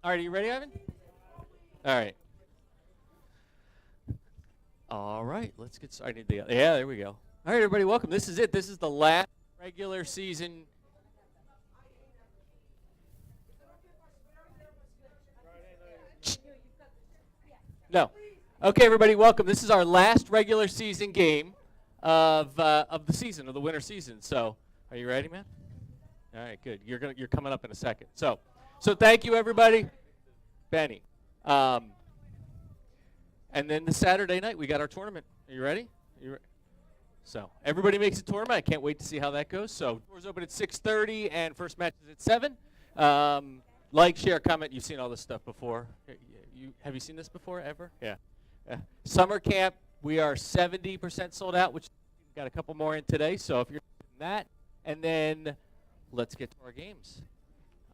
All right, are you ready, Ivan? All right. All right, let's get started. Yeah, there we go. All right, everybody, welcome. This is it. This is the last regular season. No. Okay, everybody, welcome. This is our last regular season game of the season, of the winter season. So, are you ready, man? All right, good. You're coming up in a second. So thank you, everybody. Benny. And then the Saturday night, we got our tournament. Are you ready? So everybody makes a tournament. I can't wait to see how that goes. So doors open at 6:30, and first match is at 7. Like, share, comment. You've seen all this stuff before. Have you seen this before, ever? Yeah. Summer camp, we are 70% sold out, which we've got a couple more in today. So if you're in that, and then let's get to our games.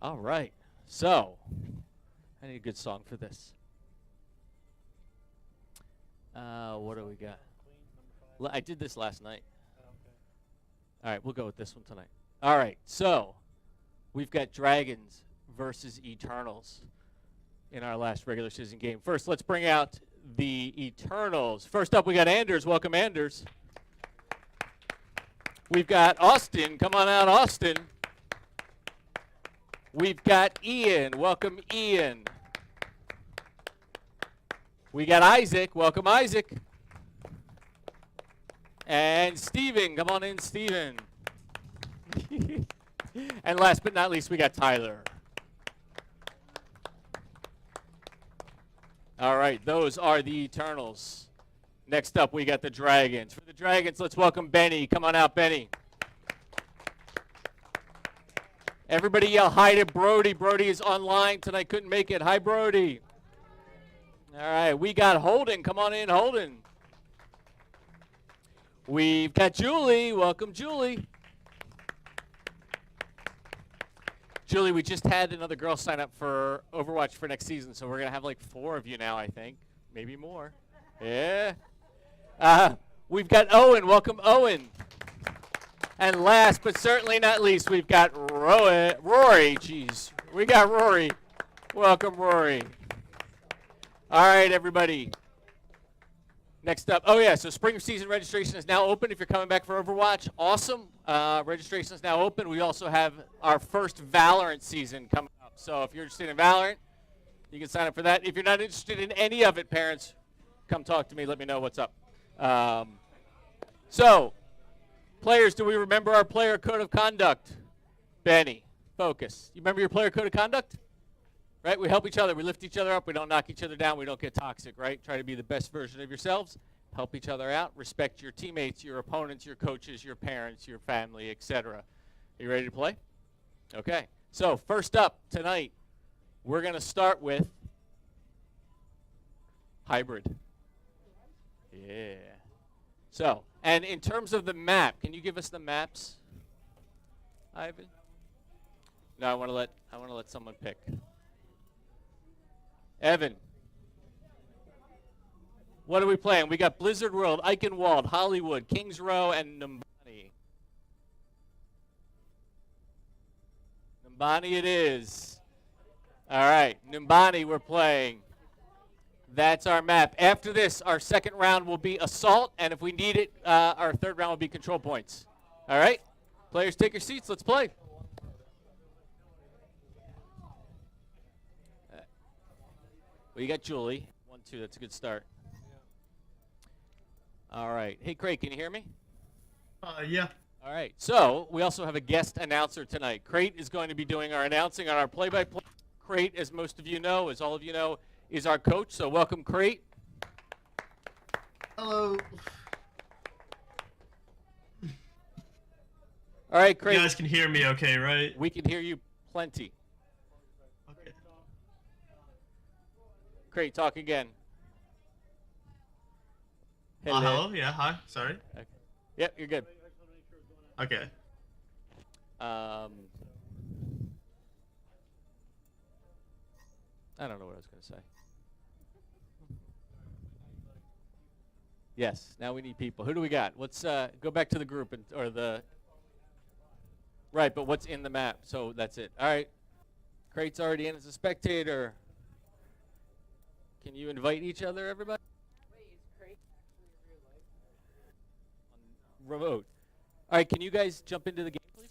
All right. So I need a good song for this. What do we got? I did this last night. All right, we'll go with this one tonight. All right, so we've got Dragons versus Eternals in our last regular season game. First, let's bring out the Eternals. First up, we got Anders. Welcome, Anders. We've got Austin. Come on out, Austin. We've got Ian. Welcome, Ian. We got Isaac. Welcome, Isaac. And Steven. Come on in, Steven. And last but not least, we got Tyler. All right, those are the Eternals. Next up, we got the Dragons. For the Dragons, let's welcome Benny. Come on out, Benny. Everybody yell hi to Brody. Brody is online tonight. Couldn't make it. Hi, Brody. All right, we got Holden. Come on in, Holden. We've got Julie. Welcome, Julie. Julie, we just had another girl sign up for Overwatch for next season, so we're going to have like 4 of you now, I think. Maybe more. Yeah. We've got Owen. Welcome, Owen. And last but certainly not least, we've got Rory. Jeez. We got Rory. Welcome, Rory. All right, everybody. Next up. Oh, yeah, so spring season registration is now open if you're coming back for Overwatch. Awesome. Registration is now open. We also have our first Valorant season coming up. So if you're interested in Valorant, you can sign up for that. If you're not interested in any of it, parents, come talk to me. Let me know what's up. So, players, do we remember our player code of conduct? Benny, focus. You remember your player code of conduct? Right? We help each other. We lift each other up. We don't knock each other down. We don't get toxic, right? Try to be the best version of yourselves. Help each other out. Respect your teammates, your opponents, your coaches, your parents, your family, etc. Are you ready to play? Okay. So first up tonight, we're going to start with hybrid. Yeah. So, and in terms of the map, can you give us the maps, Ivan? No, I want to let someone pick. Evan, what are we playing? We got Blizzard World, Eichenwald, Hollywood, Kings Row, and Numbani. Numbani it is. All right, Numbani we're playing. That's our map. After this, our second round will be Assault, and if we need it, our third round will be Control Points. All right? Players, take your seats. Let's play. Well, you got Julie. 1-2. That's a good start. All right. Hey, Craig, can you hear me? Yeah. All right. So we also have a guest announcer tonight. Crate is going to be doing our announcing on our play-by-play. Crate, as most of you know, as all of you know, is our coach. So welcome, Crate. Hello. All right, Crate. You guys can hear me okay, right? We can hear you plenty. Okay. Crate, talk again. Hello? Yeah, hi. Sorry. Okay. Yep, you're good. Okay. I don't know what I was going to say. Yes, now we need people. Who do we got? Let's go back to the group or the. Right, but what's in the map? So that's it. All right. Crate's already in as a spectator. Can you invite each other, everybody? On remote. All right, can you guys jump into the game, please?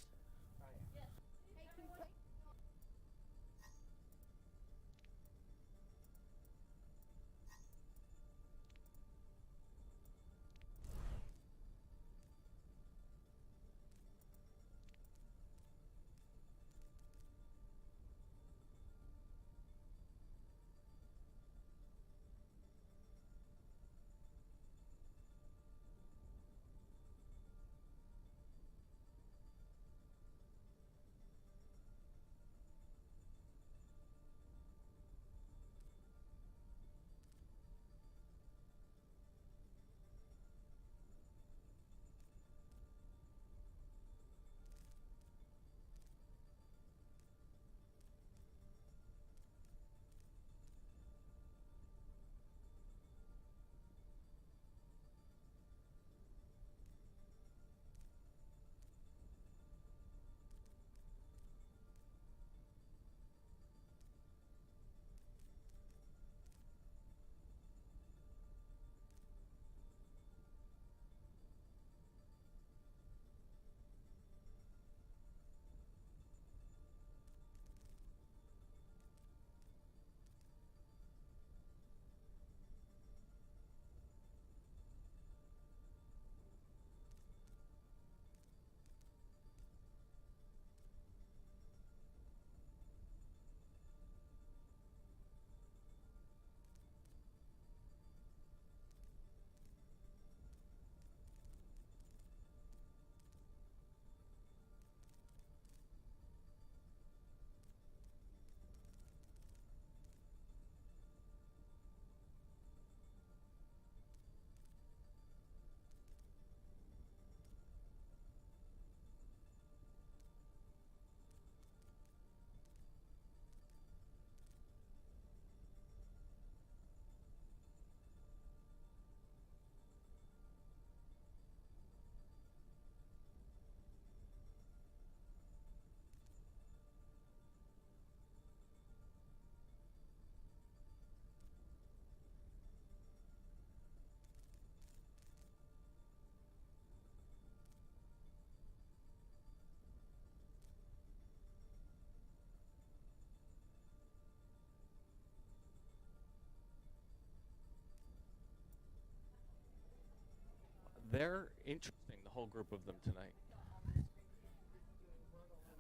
They're interesting, the whole group of them tonight.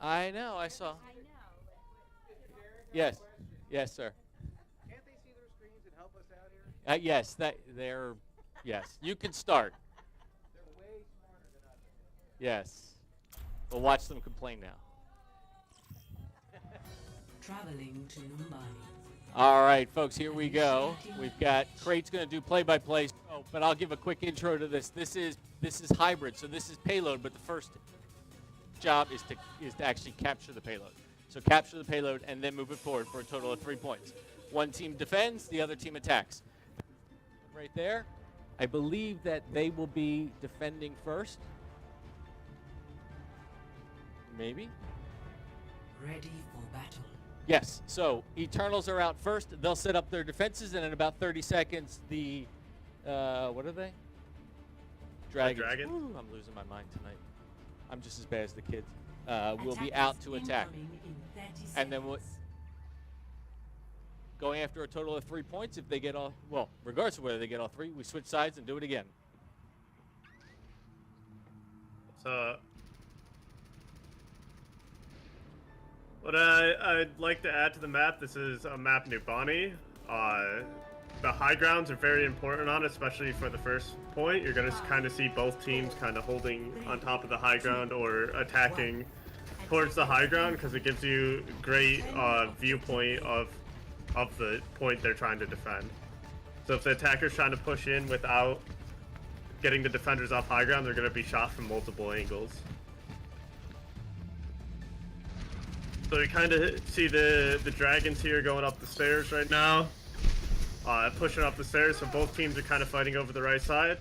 I know, I saw. Yes, yes, sir. Can't they see their screens and help us out here? Yes, they're. Yes, you can start. They're way smarter than us. Yes, we'll watch them complain now. Traveling to Mumbai. All right, folks, here we go. We've got Crate's going to do play-by-play, but I'll give a quick intro to this. This is hybrid, so this is payload, but the first job is to actually capture the payload. So capture the payload and then move it forward for a total of 3 points. One team defends, the other team attacks. Right there, I believe that they will be defending first. Maybe. Ready for battle. Yes, so Eternals are out first. They'll set up their defenses, and in about 30 seconds, the, what are they? Dragons. Dragon? Ooh, I'm losing my mind tonight. I'm just as bad as the kids. Will be out to attack. And then we'll, going after a total of 3 points. If they get all, well, regardless of whether they get all three, we switch sides and do it again. So, what I'd like to add to the map, this is a map Nubani. The high grounds are very important on it, especially for the first point. You're going to kind of see both teams kind of holding on top of the high ground or attacking towards the high ground because it gives you great viewpoint of the point they're trying to defend. So if the attacker's trying to push in without getting the defenders off high ground, they're going to be shot from multiple angles. So you kind of see the dragons here going up the stairs right now. Pushing up the stairs, so both teams are kind of fighting over the right side.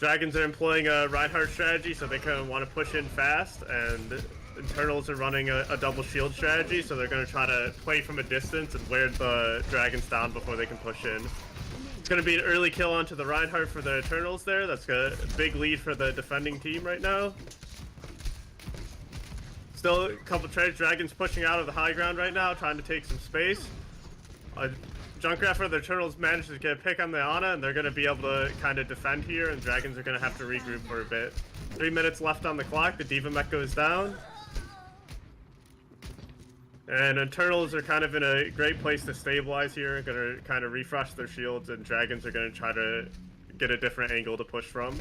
Dragons are employing a Reinhardt strategy, so they kind of want to push in fast, and Internals are running a double shield strategy, so they're going to try to play from a distance and wear the Dragons down before they can push in. It's going to be an early kill onto the Reinhardt for the Eternals there. That's a big lead for the defending team right now. Still a couple trades. Dragons pushing out of the high ground right now, trying to take some space. Junkrat for the Eternals managed to get a pick on the Ana, and they're going to be able to kind of defend here, and Dragons are going to have to regroup for a bit. 3 minutes left on the clock. The Diva mech goes down. And Eternals are kind of in a great place to stabilize here. Going to kind of refresh their shields, and Dragons are going to try to get a different angle to push from.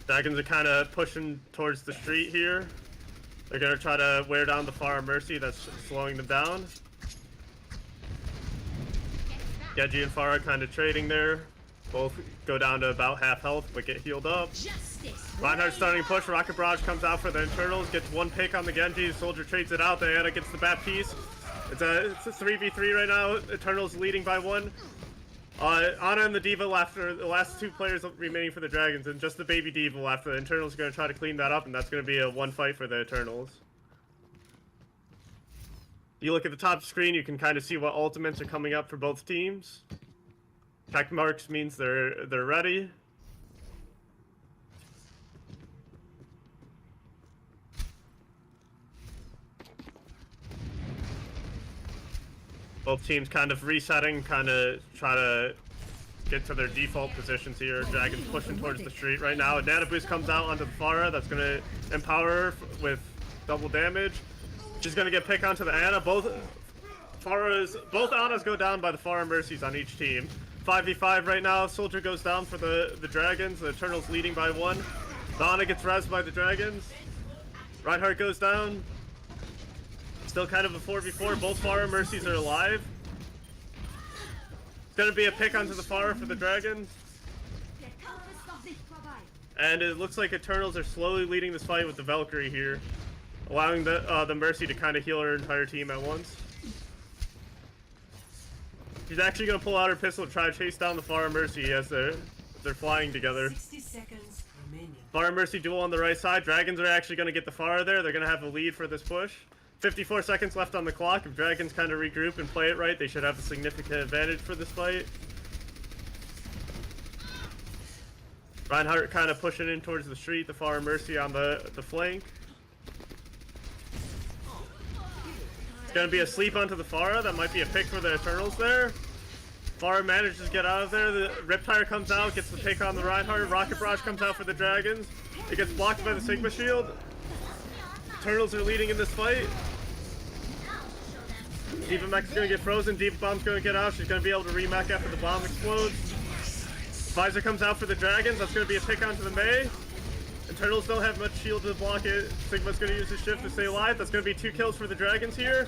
Dragons are kind of pushing towards the street here. They're going to try to wear down the Pharah Mercy that's slowing them down. Genji and Pharah kind of trading there. Both go down to about half health, but get healed up. Reinhardt starting to push. Rocket Barrage comes out for the Internals. Gets one pick on the Genji. Soldier trades it out. Diana gets the Baptiste. It's a 3v3 right now. Eternals leading by 1. Ana and the Diva left are the last 2 players remaining for the Dragons, and just the baby Diva left. The Internals are going to try to clean that up, and that's going to be a 1 fight for the Eternals. You look at the top screen, you can kind of see what ultimates are coming up for both teams. Check marks means they're ready. Both teams kind of resetting, kind of try to get to their default positions here. Dragons pushing towards the street right now. A Nana Boost comes out onto the Pharah. That's going to empower her with double damage. She's going to get picked onto the Ana. Both Anas go down by the Pharah Mercies on each team. 5v5 right now. Soldier goes down for the Dragons. The Eternals leading by 1. The Ana gets rezzed by the Dragons. Reinhardt goes down. Still kind of a 4v4. Both Pharah Mercies are alive. It's going to be a pick onto the Pharah for the Dragons. And it looks like Eternals are slowly leading this fight with the Valkyrie here, allowing the Mercy to kind of heal her entire team at once. She's actually going to pull out her pistol to try to chase down the Pharah Mercy as they're flying together. 60 seconds remaining. Pharah Mercy duel on the right side. Dragons are actually going to get the Pharah there. They're going to have a lead for this push. 54 seconds left on the clock. If Dragons kind of regroup and play it right, they should have a significant advantage for this fight. Reinhardt kind of pushing in towards the street. The Pharah Mercy on the flank. It's going to be a sleep onto the Pharah. That might be a pick for the Eternals there. Pharah manages to get out of there. The Riptire comes out, gets the pick on the Reinhardt. Rocket Barrage comes out for the Dragons. It gets blocked by the Sigma Shield. Eternals are leading in this fight. Diva Mech's gonna get frozen. Diva Bomb's gonna get out. She's gonna be able to remech after the bomb explodes. Visor comes out for the Dragons. That's gonna be a pick onto the Mei. Eternals don't have much shield to block it. Sigma's gonna use his shift to stay alive. That's gonna be 2 kills for the Dragons here.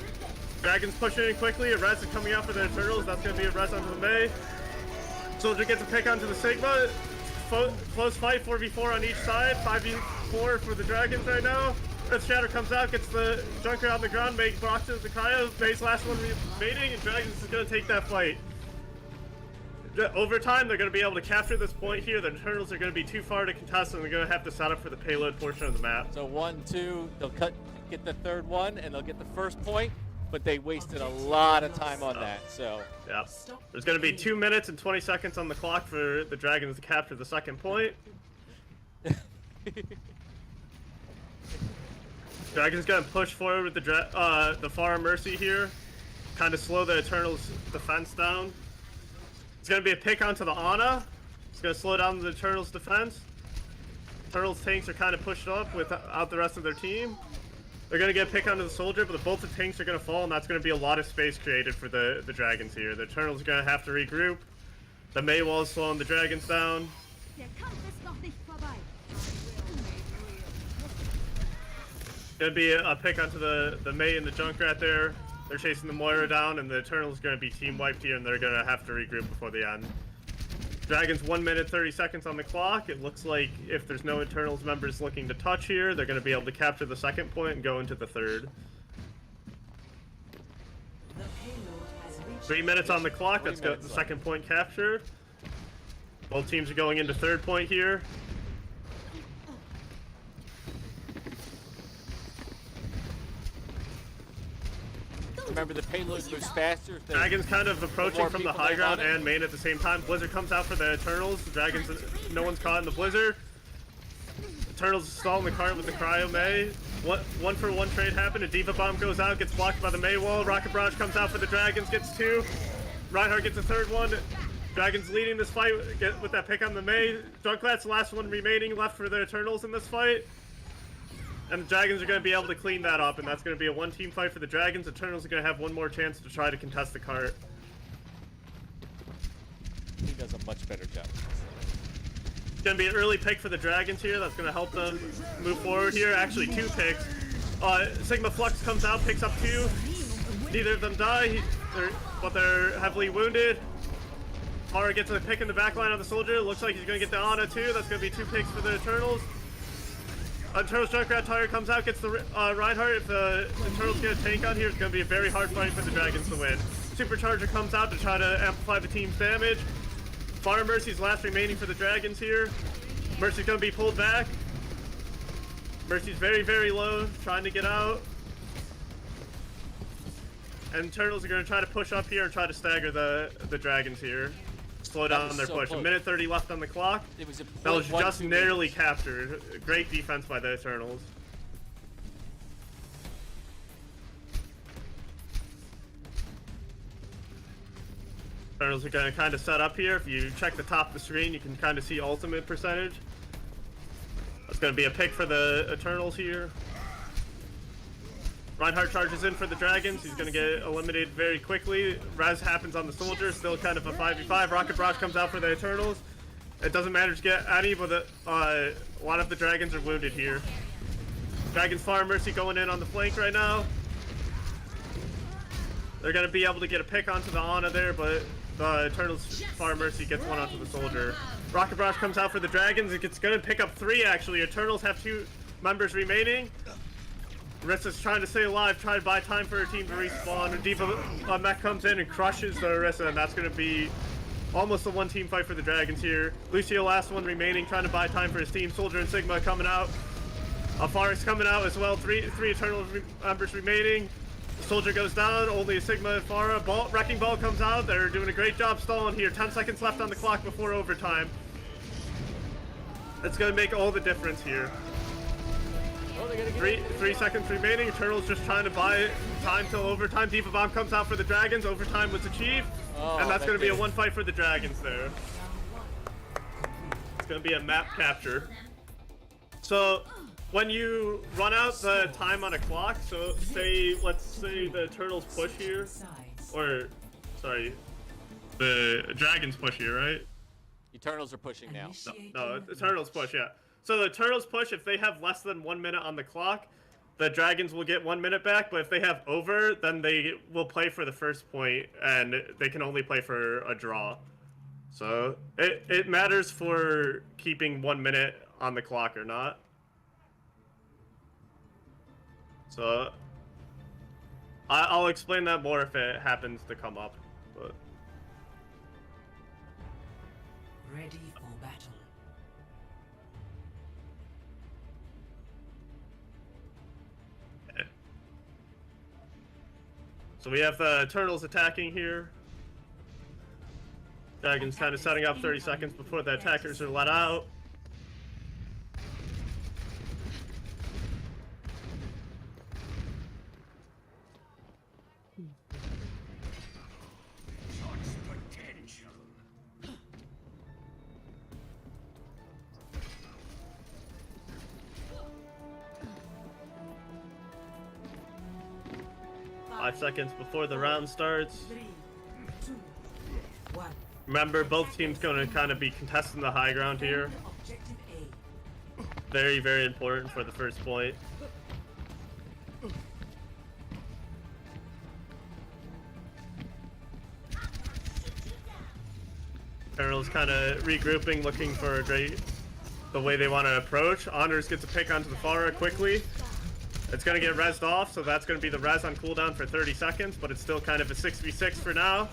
Dragons pushing in quickly. A res is coming out for the Eternals. That's gonna be a res onto the Mei. Soldier gets a pick onto the Sigma. Close fight, 4v4 on each side. 5v4 for the Dragons right now. Red Shatter comes out, gets the Junker on the ground, Meg blocks it with the cryo. Meg's last one remaining, and Dragons is going to take that fight. Over time, they're going to be able to capture this point here. The Eternals are going to be too far to contest, and they're going to have to set up for the payload portion of the map. So 1, 2, they'll get the third one, and they'll get the first point, but they wasted a lot of time on that, so. Yeah. There's going to be 2 minutes and 20 seconds on the clock for the Dragons to capture the second point. Dragon's gonna push forward with the Pharah Mercy here, kind of slow the Eternals' defense down. It's gonna be a pick onto the Ana. It's gonna slow down the Eternals' defense. Eternals' tanks are kind of pushed up without the rest of their team. They're gonna get a pick onto the Soldier, but both the tanks are gonna fall, and that's gonna be a lot of space created for the Dragons here. The Eternals are gonna have to regroup. The Mei wall is slowing the Dragons down. Gonna be a pick onto the Mei and the Junkrat there. They're chasing the Moira down, and the Eternals gonna be team wiped here, and they're gonna have to regroup before the end. Dragons 1 minute 30 seconds on the clock. It looks like if there's no Eternals members looking to touch here, they're gonna be able to capture the second point and go into the third. 3 minutes on the clock. Let's go the second point captured. Both teams are going into third point here. Remember, the payload moves faster. If Dragons kind of approaching more from the people high land ground on it. and main at the same time. Blizzard comes out for the Eternals. The Dragons, no one's caught in the Blizzard. Eternals stalling the cart with the Cryo May. One for one trade happened. A Diva Bomb goes out, gets blocked by the May wall. Rocket Barrage comes out for the Dragons, gets 2. Reinhardt gets a third one. Dragons leading this fight with that pick on the May. Junkrat's the last one remaining left for the Eternals in this fight. And the Dragons are going to be able to clean that up, and that's going to be a one-team fight for the Dragons. Eternals are going to have one more chance to try to contest the cart. He does a much better job. It's going to be an early pick for the Dragons here. That's going to help them move forward here. Actually, 2 picks. Sigma Flux comes out, picks up 2. Neither of them die, but they're heavily wounded. Tara gets a pick in the back line on the Soldier. Looks like he's going to get the Ana too. That's going to be 2 picks for the Eternals. Eternals Junkrat Tire comes out, gets the Reinhardt. If the Eternals get a tank on here, it's going to be a very hard fight for the Dragons to win. Supercharger comes out to try to amplify the team's damage. Fire Mercy's last remaining for the Dragons here. Mercy's going to be pulled back. Mercy's very, very low, trying to get out. And Eternals are going to try to push up here and try to stagger the Dragons here. Slow down their push. Close. A minute 30 left on the clock. It was a That was point just 1, 2 narrowly minutes. captured. Great defense by the Eternals. Eternals are going to kind of set up here. If you check the top of the screen, you can kind of see ultimate percentage. That's going to be a pick for the Eternals here. Reinhardt charges in for the Dragons. He's going to get eliminated very quickly. Res happens on the Soldier. Still kind of a 5v5. Rocket Barrage comes out for the Eternals. It doesn't matter to get any, but a lot of the Dragons are wounded here. Dragons Fire Mercy going in on the flank right now. They're going to be able to get a pick onto the Ana there, but the Eternals Fire Mercy gets one onto the Soldier. Rocket Barrage comes out for the Dragons. It's going to pick up 3, actually. Eternals have 2 members remaining. Orissa's trying to stay alive, trying to buy time for her team to respawn. And Diva Mech comes in and crushes the Orisa, and that's going to be almost a one-team fight for the Dragons here. Lucio, last one remaining, trying to buy time for his team. Soldier and Sigma coming out. Alfaris coming out as well. Three Eternal members remaining. Soldier goes down, only a Sigma and Farah. Wrecking Ball comes out. They're doing a great job stalling here. 10 seconds left on the clock before overtime. That's going to make all the difference here. Oh, they gotta get 3 seconds remaining. Eternals just trying to buy time till overtime. Diva Bomb comes out for the Dragons. Overtime was achieved. Oh, and that's going to be a did it. one fight for the Dragons there. It's going to be a map capture. So when you run out the time on a clock, so let's say the Eternals push here, or sorry, the Dragons push here, right? Eternals are pushing now. No, Eternals push, yeah. So the Eternals push, if they have less than 1 minute on the clock, the Dragons will get 1 minute back, but if they have over, then they will play for the first point, and they can only play for a draw. So it matters for keeping 1 minute on the clock or not. So I'll explain that more if it happens to come up. But Ready for battle. so we have the Eternals attacking here. Dragons kind of setting up 30 seconds before the attackers are let out. Five seconds before the round starts. 3, 2, 1. Remember, both teams going to kind of be contesting the high ground here. Objective A. Very, very important for the first point. Eternals kind of regrouping, looking for the way they want to approach. Honors gets a pick onto the Farah quickly. It's going to get rezzed off, so that's going to be the res on cooldown for 30 seconds, but it's still kind of a 6v6 for now.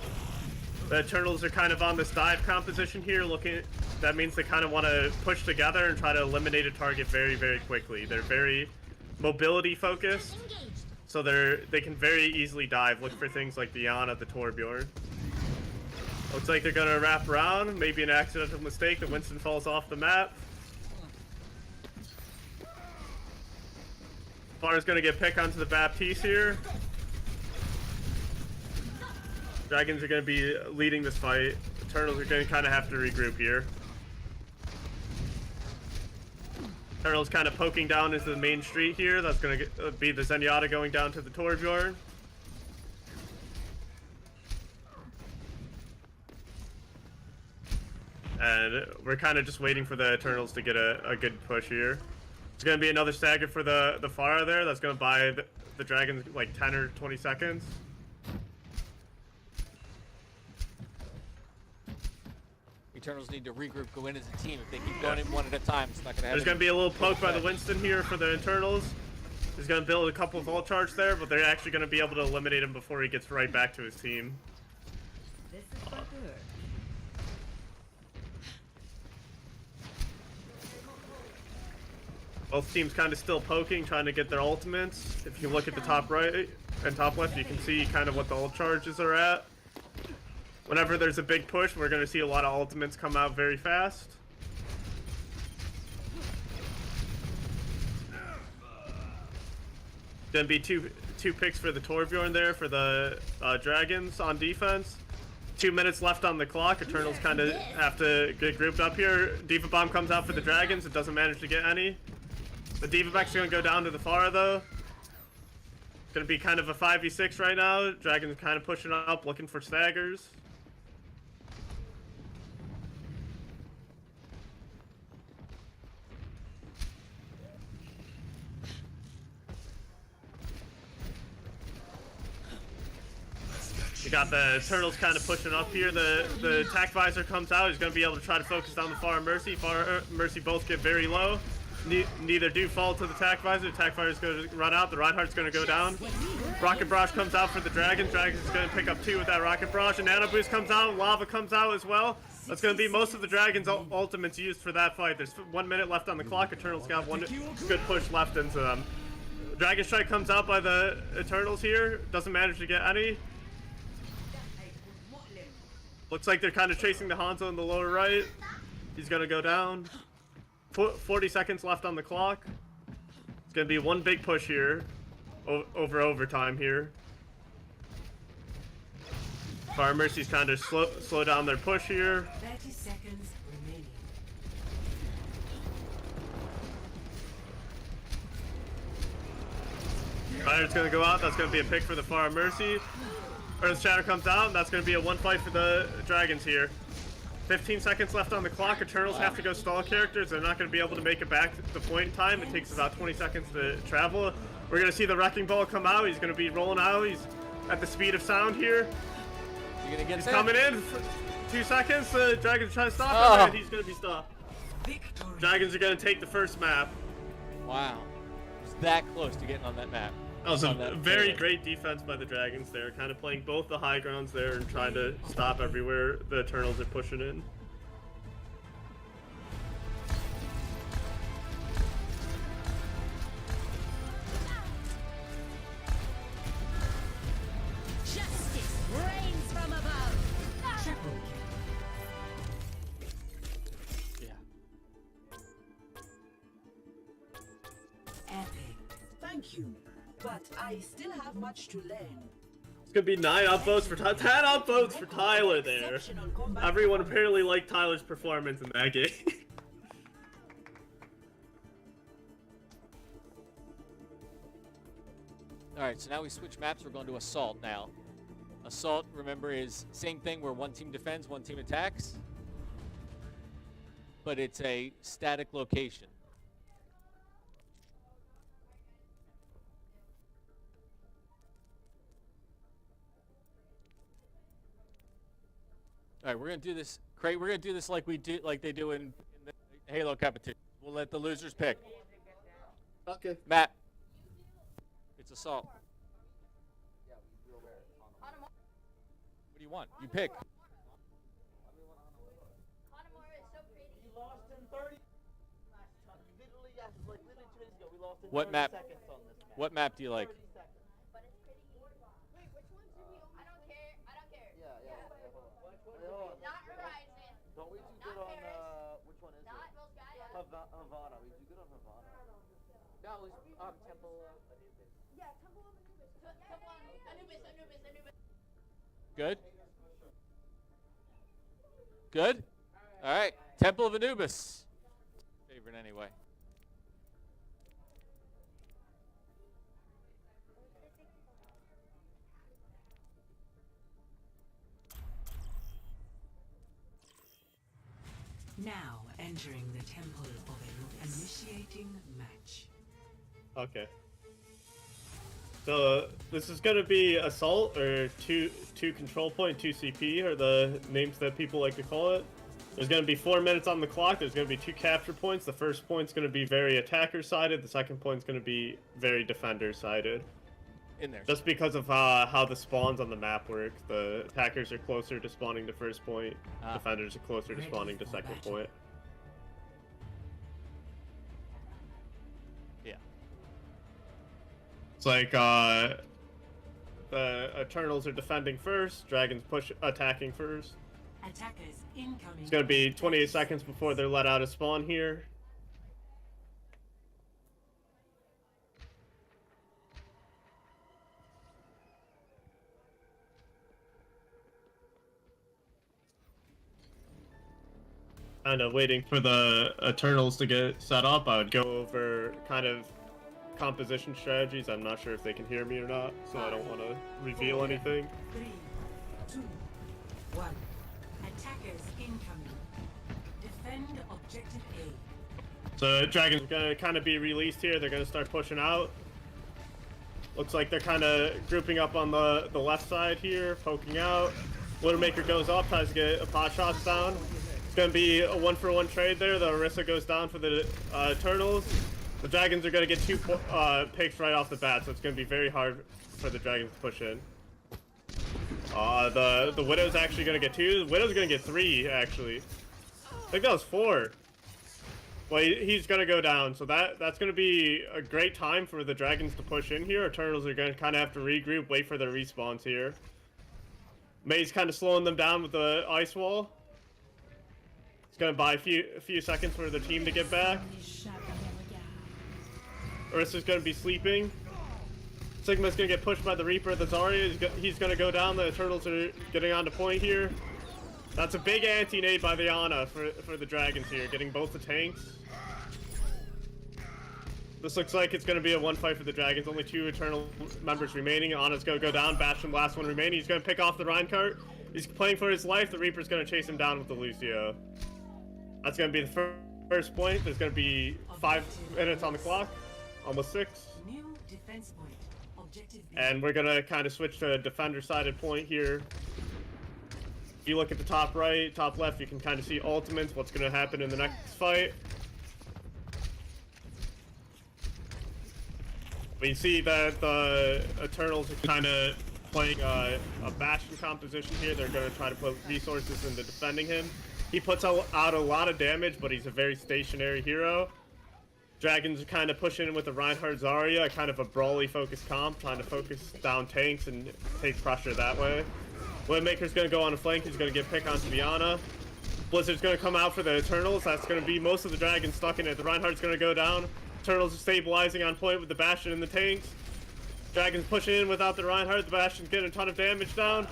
The Eternals are kind of on this dive composition here, looking that means they kind of want to push together and try to eliminate a target very, very quickly. They're very mobility focused, so they can very easily dive. Look for things like the Yana, the Torbjorn. Looks like they're gonna wrap around. Maybe an accidental mistake. The Winston falls off the map. Far's gonna get picked onto the Baptiste here. Dragons are gonna be leading this fight. The Turtles are gonna kind of have to regroup here. Turtles kind of poking down into the main street here. That's gonna be the Zenyatta going down to the Torbjorn. And we're kind of just waiting for the Eternals to get a good push here. It's going to be another stagger for the Pharah there. That's going to buy the Dragons like 10 or 20 seconds. Eternals need to regroup, go in as a team. If they keep going in one at a time, it's not going to happen. There's going to be a little poke by the Winston here for the Eternals. He's going to build a couple of ult charge there, but they're actually going to be able to eliminate him before he gets right back to his team. This is for good. Both teams kind of still poking, trying to get their ultimates. If you look at the top right and top left, you can see kind of what the ult charges are at. Whenever there's a big push, we're going to see a lot of ultimates come out very fast. Gonna be two picks for the Torbjorn there for the Dragons on defense. 2 minutes left on the clock. Eternals kind of have to get grouped up here. Diva Bomb comes out for the Dragons. It doesn't manage to get any. The Diva Mech's gonna go down to the Pharah though. It's gonna be kind of a 5v6 right now. Dragons kind of pushing up, looking for staggers. You got the Turtles kind of pushing up here. The attack visor comes out. He's going to be able to try to focus down the Pharah Mercy. Pharah Mercy both get very low. Neither do fall to the attack visor. Attack visor is going to run out. The Reinhardt's going to go down. Rocket Barrage comes out for the Dragons. Dragons is going to pick up 2 with that Rocket Barrage. And Nano Boost comes out. Lava comes out as well. That's going to be most of the Dragons' ultimates used for that fight. There's 1 minute left on the clock. Eternals got one good push left into them. Dragon Strike comes out by the Eternals here. Doesn't manage to get any. Looks like they're kind of chasing the Hanzo in the lower right. He's going to go down. 40 seconds left on the clock. It's going to be one big push here. Over overtime here. Pharah Mercy's kind of slow down their push here. 30 seconds remaining. Fire's going to go out. That's going to be a pick for the Pharah Mercy. Earth Shatter comes out, and that's going to be a one fight for the Dragons here. 15 seconds left on the clock. Eternals have to go stall characters. They're not going to be able to make it back to the point in time. It takes about 20 seconds to travel. We're going to see the Wrecking Ball come out. He's going to be rolling out. He's at the speed of sound here. He's coming in. 2 seconds. The Dragons are trying to stop him, and he's going to be stopped. Victory. Dragons are going to take the first map. Wow. It was that close to getting on that map. That was a very great defense by the Dragons there, kind of playing both the high grounds there and trying to stop everywhere the Eternals are pushing in. Justice reigns from above. Triple Yeah. epic. Thank you. But I still have much to learn. It's gonna be 9 upvotes for 10 upvotes for Tyler there. Everyone apparently liked Tyler's performance in that game. Alright, so now we switch maps. We're going to Assault now. Assault, remember, is same thing where one team defends, one team attacks. But it's a static location. All right, we're gonna do this. We're gonna do this like they do in the Halo competition. We'll let the losers pick. Okay. Matt, it's Assault. What do you want? You pick. What map? What map do you like? Don't we do good on, which one is it? Havana. We do good on Havana. No, it was Temple of Anubis. Good? Good? All right. Temple of Anubis. Favorite anyway. Now entering the Temple of Anubis. Initiating match. Okay. So this is gonna be assault or two control point, 2 CP are the names that people like to call it. There's gonna be 4 minutes on the clock. There's gonna be 2 capture points. The first point's gonna be very attacker sided. The second point's gonna be very defender sided. In there. Just because of how the spawns on the map work. The attackers are closer to spawning to first point. Defenders are closer to spawning to second point. Yeah. It's like the Eternals are defending first, Dragons attacking first. Attackers incoming. It's gonna be 28 seconds before they're let out of spawn here. Kind of waiting for the Eternals to get set up. I would go over kind of composition strategies. I'm not sure if they can hear me or not, so I don't want to reveal anything. 3, 2, 1. Attackers incoming. Defend objective A. So Dragons are gonna kind of be released here. They're gonna start pushing out. Looks like they're kind of grouping up on the left side here, poking out. Widowmaker goes up, tries to get a pot shots down. It's gonna be a 1-for-1 trade there. The Orisa goes down for the Eternals. The Dragons are gonna get 2 picks right off the bat, so it's gonna be very hard for the Dragons to push in. The Widow's actually gonna get 2. The Widow's gonna get 3 actually. I think that was 4. Well, he's gonna go down, so that's gonna be a great time for the Dragons to push in here. Eternals are gonna kind of have to regroup, wait for their respawns here. May's kind of slowing them down with the ice wall. It's gonna buy a few seconds for the team to get back. Orisa's gonna be sleeping. Sigma's gonna get pushed by the Reaper. The Zarya, he's gonna go down. The Eternals are getting onto point here. That's a big anti-nade by the Ana for the Dragons here, getting both the tanks. This looks like it's gonna be a 1 fight for the Dragons. Only 2 Eternal members remaining. Ana's gonna go down. Bastion, last one remaining. He's gonna pick off the Reinhardt. He's playing for his life. The Reaper's gonna chase him down with the Lucio. That's gonna be the first point. There's gonna be 5 minutes on the clock, almost 6. New defense point. Objective B. And we're gonna kind of switch to a defender-sided point here. If you look at the top right, top left, you can kind of see ultimates, what's gonna happen in the next fight. We see that the Eternals are kind of playing a Bastion composition here. They're gonna try to put resources into defending him. He puts out a lot of damage, but he's a very stationary hero. Dragons are kind of pushing in with the Reinhardt Zarya, kind of a brawly focused comp, trying to focus down tanks and take pressure that way. Widowmaker's going to go on a flank, he's going to get pick onto the Ana. Blizzard's going to come out for the Eternals, that's going to be most of the Dragons stuck in it. The Reinhardt's going to go down. Eternals are stabilizing on point with the Bastion and the tanks. Dragons pushing in without the Reinhardt, the Bastion's getting a ton of damage down.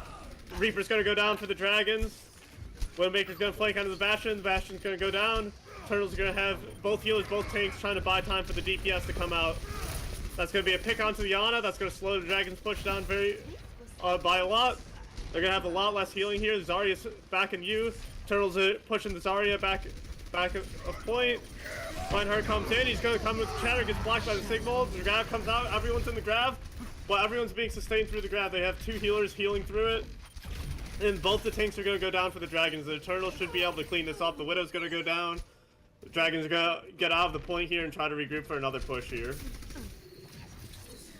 The Reaper's going to go down for the Dragons. Widowmaker's going to flank onto the Bastion's going to go down. Eternals are going to have both healers, both tanks trying to buy time for the DPS to come out. That's going to be a pick onto the Ana. That's going to slow the Dragons push down by a lot. They're going to have a lot less healing here. Zarya's back in you. Eternals are pushing the Zarya back of point. Reinhardt comes in. He's going to come with the Chatter, gets blocked by the Sigma. The grab comes out. Everyone's in the grab. But everyone's being sustained through the grab. They have 2 healers healing through it. And both the tanks are going to go down for the Dragons. The Eternals should be able to clean this up. The Widow's going to go down. The Dragons are going to get out of the point here and try to regroup for another push here.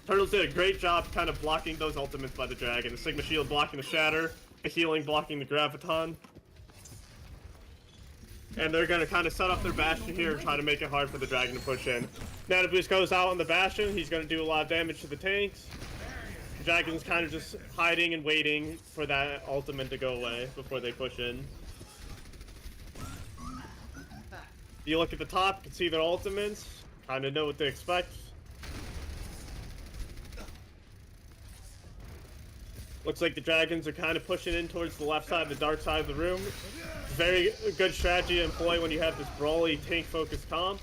Turtles did a great job kind of blocking those ultimates by the Dragon. The Sigma Shield blocking the Shatter. The healing blocking the Graviton. And they're gonna kind of set up their Bastion here and try to make it hard for the Dragon to push in. Now the boost goes out on the Bastion. He's gonna do a lot of damage to the tanks. The Dragon's kind of just hiding and waiting for that ultimate to go away before they push in. You look at the top, you can see their ultimates. Kind of know what to expect. Looks like the Dragons are kind of pushing in towards the left side, the dark side of the room. Very good strategy to employ when you have this brawly tank-focused comp.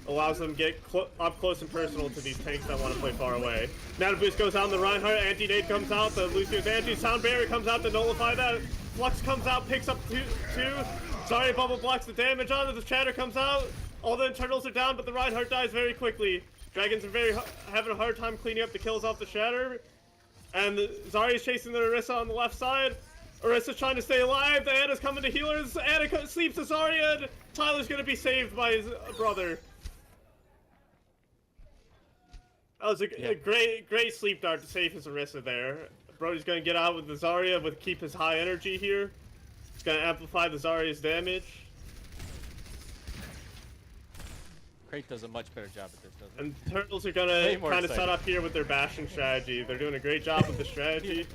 Allows them to get up close and personal to these tanks that want to play far away. Now the boost goes out on the Reinhardt, anti-nade comes out, the Lucio's anti-sound barrier comes out to nullify that. Flux comes out, picks up two. Sorry, bubble blocks the damage on it, the Shatter comes out. All the internals are down, but the Reinhardt dies very quickly. Dragons are having a hard time cleaning up the kills off the Shatter. And Zarya's chasing the Orisa on the left side. Orisa's trying to stay alive. The Ana's coming to healers. Ana sleeps to Zarya, and Tyler's gonna be saved by his brother. That was a great sleep dart to save his Orisa there. Brody's gonna get out with the Zarya, but keep his high energy here. It's gonna amplify the Zarya's damage. Crate does a much better job at this, doesn't And Turtles are gonna kind of set up here with their Bastion strategy. They're doing a great job with the strategy.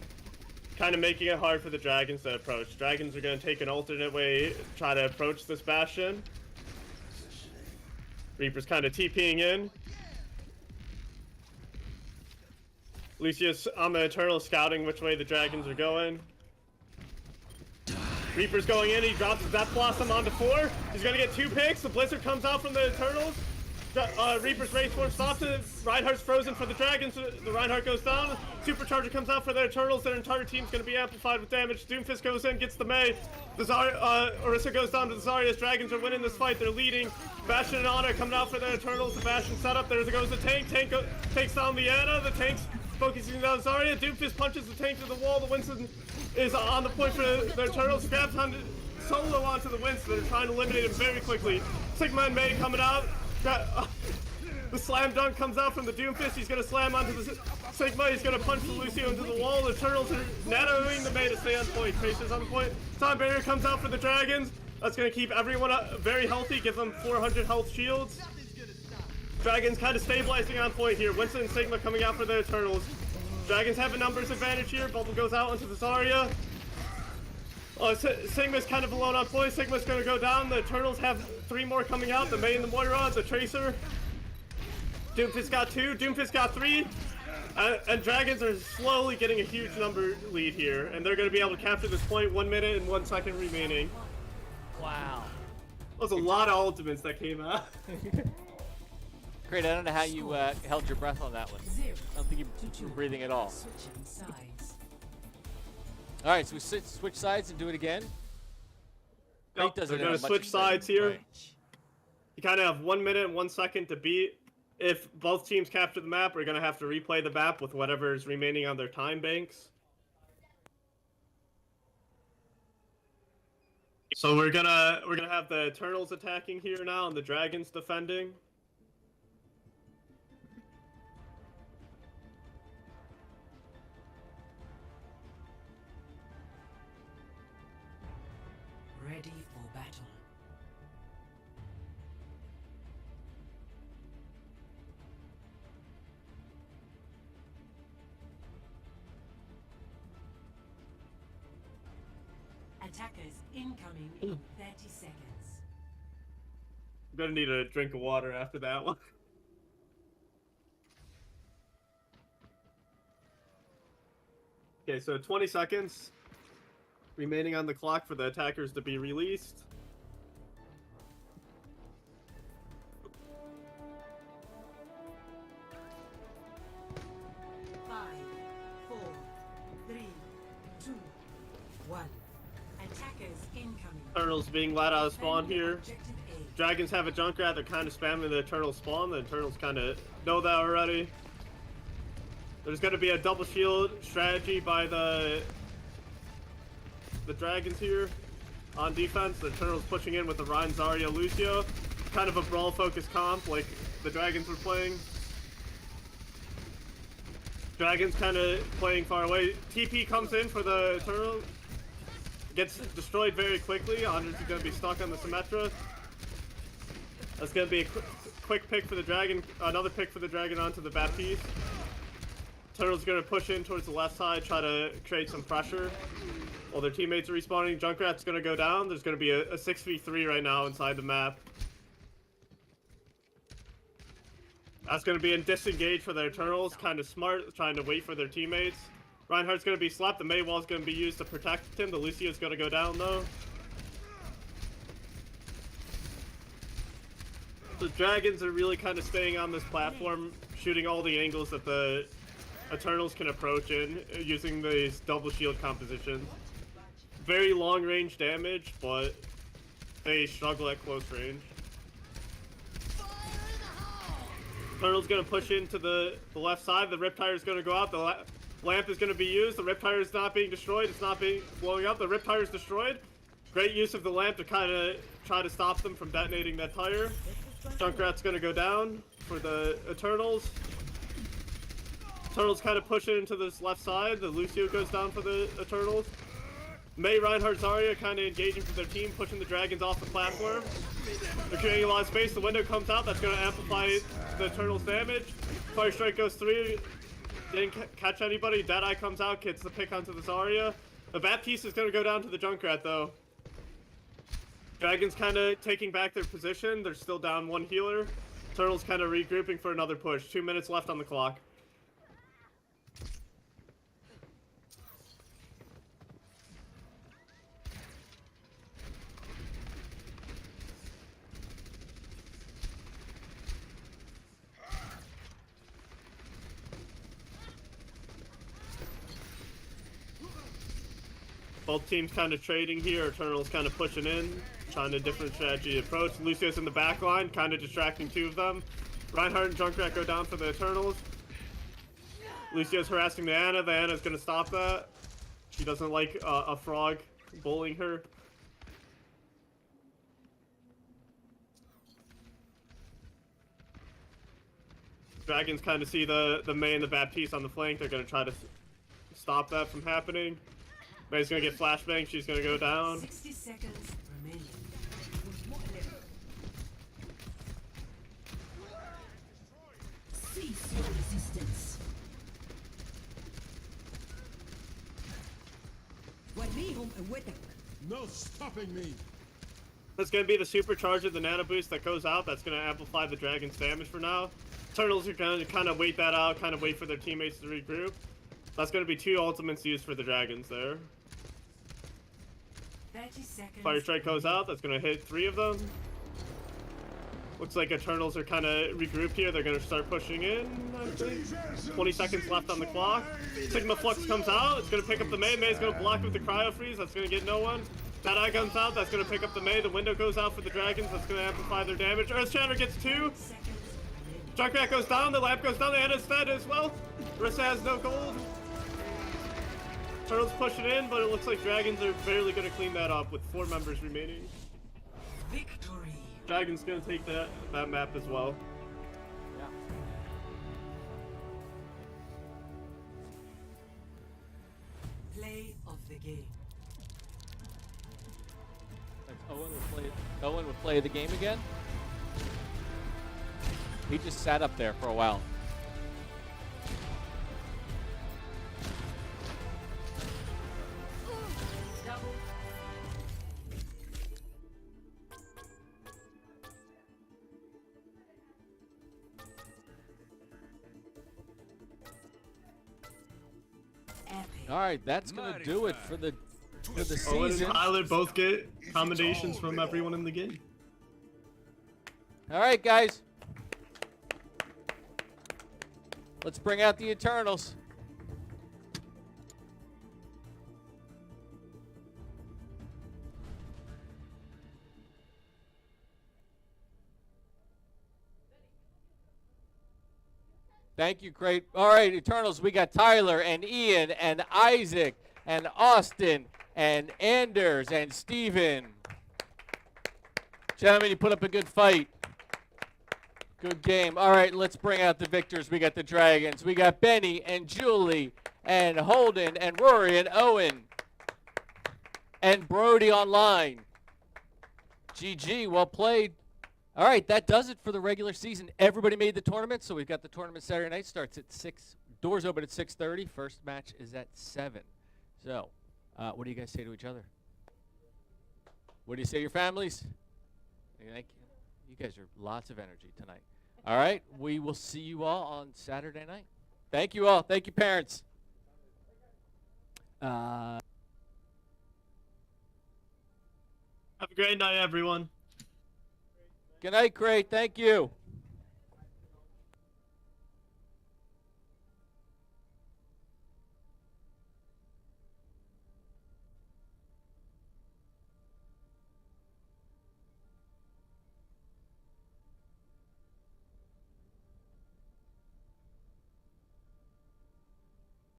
Kind of making it hard for the Dragons to approach. Dragons are gonna take an alternate way, try to approach this Bastion. Reaper's kind of TPing in. Lucius on the Eternal scouting which way the Dragons are going. Reaper's going in, he drops his Death Blossom onto 4. He's gonna get 2 picks. The Blizzard comes out from the Eternals. Reaper's Rage Form stops it. Reinhardt's frozen for the Dragons. The Reinhardt goes down. Supercharger comes out for the Eternals. Their entire team's gonna be amplified with damage. Doomfist goes in, gets the Mei. The Orisa goes down to the Zarya's. Dragons are winning this fight. They're leading. Bastion and Ana coming out for the Eternals. The Bastion setup. There goes the tank. Tank takes down the Ana. The tank's focusing down Zarya. Doomfist punches the tank to the wall. The Winston is on the point for the Eternals. Grabs on solo onto the Winston. They're trying to eliminate him very quickly. Sigma and Mei coming out. The slam dunk comes out from the Doomfist. He's gonna slam onto the Sigma. He's gonna punch the Lucio into the wall. The Eternals are nanoing the Mei to stay on point. Tracer's on point. Sound barrier comes out for the Dragons. That's gonna keep everyone very healthy. Give them 400 health shields. Dragons kind of stabilizing on point here. Winston and Sigma coming out for the Eternals. Dragons have a numbers advantage here. Bubble goes out onto the Zarya. Sigma's kind of alone on point. Sigma's gonna go down. The Eternals have 3 more coming out. The Mei and the Moira, the Tracer. Doomfist got 2. Doomfist got 3. And Dragons are slowly getting a huge number lead here. And they're gonna be able to capture this point. 1 minute and 1 second remaining. Wow. That was a lot of ultimates that came out. Great. I don't know how you held your breath on that one. I don't think you were breathing at all. Switching sides. All right, so we switch sides and do it again. Nope, doesn't they're gonna have much switch to say. sides here. Right. You kind of have 1 minute and 1 second to beat. If both teams capture the map, we're gonna have to replay the map with whatever is remaining on their time banks. So we're gonna have the Eternals attacking here now and the Dragons defending. Ready for battle. Attackers incoming in 30 seconds. I'm gonna need a drink of water after that one. Okay, so 20 seconds remaining on the clock for the attackers to be released. Five, 4, 3, 2, 1. Attackers incoming. Eternals being let out of spawn Defend here. Objective A. Dragons have a Junkrat, they're kind of spamming the Eternal spawn. The Eternals kind of know that already. There's going to be a double shield strategy by the Dragons here on defense. The Eternals pushing in with the Ryan, Zarya, Lucio. Kind of a brawl-focused comp like the Dragons were playing. Dragons kind of playing far away. TP comes in for the Eternals. gets destroyed very quickly. Anders is going to be stuck on the Symmetra. That's going to be a quick pick for the Dragon. Another pick for the Dragon onto the Baptiste. Turtle's going to push in towards the left side, try to create some pressure. While their teammates are respawning, Junkrat's going to go down. There's going to be a 6v3 right now inside the map. That's going to be in disengage for their Turtles. Kind of smart, trying to wait for their teammates. Reinhardt's going to be slapped. The Mei wall's going to be used to protect him. The Lucio's going to go down, though. The Dragons are really kind of staying on this platform, shooting all the angles that the Eternals can approach in, using these double shield compositions. Very long range damage, but they struggle at close range. Eternal's going to push into the left side. The Riptire is going to go out. The lamp is going to be used. The Riptire is not being destroyed. It's not being blowing up. The Riptire is destroyed. Great use of the lamp to kind of try to stop them from detonating that tire. Junkrat's going to go down for the Eternals. Eternals kind of pushing into this left side. The Lucio goes down for the Eternals. Mei, Reinhardt, Zarya kind of engaging for their team, pushing the Dragons off the platform. They're creating a lot of space. The window comes out. That's going to amplify the Eternals' damage. Fire Strike goes through. Didn't catch anybody. Deadeye comes out, gets the pick onto the Zarya. The Baptiste is going to go down to the Junkrat, though. Dragons kind of taking back their position. They're still down one healer. Eternals kind of regrouping for another push. 2 minutes left on the clock. Both teams kind of trading here. Eternals kind of pushing in, trying a different strategy approach. Lucio's in the back line, kind of distracting two of them. Reinhardt and Junkrat go down for the Eternals. Lucio's harassing the Ana. The Ana's going to stop that. She doesn't like a frog bullying her. Dragons kind of see the Mei and the Baptiste on the flank. They're going to try to stop that from happening. Mei's gonna get flashbang, she's gonna go down. 60 seconds remaining. Cease your resistance. No stopping me. That's gonna be the supercharger, the nano boost that goes out. That's gonna amplify the Dragon's damage for now. Turtles are gonna kind of wait that out, kind of wait for their teammates to regroup. That's gonna be 2 ultimates used for the Dragons there. 30 seconds. Fire Strike goes out. That's gonna hit 3 of them. Looks like Eternals are kind of regrouped here. They're gonna start pushing in, I think. 20 seconds left on the clock. Sigma Flux comes out. It's gonna pick up the Mei. Mei's gonna block with the Cryo Freeze. That's gonna get no one. Deadeye comes out. That's gonna pick up the Mei. The window goes out for the Dragons. That's gonna amplify their damage. Earth Shatter gets 2. Junkrat goes down. The lamp goes down. The Ana's fed as well. Rissa has no gold. Turtles pushing in, but it looks like Dragons are barely going to clean that up with 4 members remaining. Victory. Dragons going to take that map as well. Yeah. Play of the game. Owen would play the game again. He just sat up there for a while. All right, that's gonna do it for the Owen and season. Tyler both get commendations from everyone in the game. All right, guys. Let's bring out the Eternals. Thank you, great. All right, Eternals, we got Tyler and Ian and Isaac and Austin and Anders and Steven. Gentlemen, you put up a good fight. Good game. All right, let's bring out the victors. We got the Dragons. We got Benny and Julie and Holden and Rory and Owen and Brody online. GG, well played. All right, that does it for the regular season. Everybody made the tournament, so we've got the tournament Saturday night. Starts at 6. Doors open at 6:30. First match is at 7. So, what do you guys say to each other? What do you say to your families? Thank you. You guys are lots of energy tonight. All right, we will see you all on Saturday night. Thank you all. Thank you, parents. Have a great night, everyone. Good night, Craig. Thank you.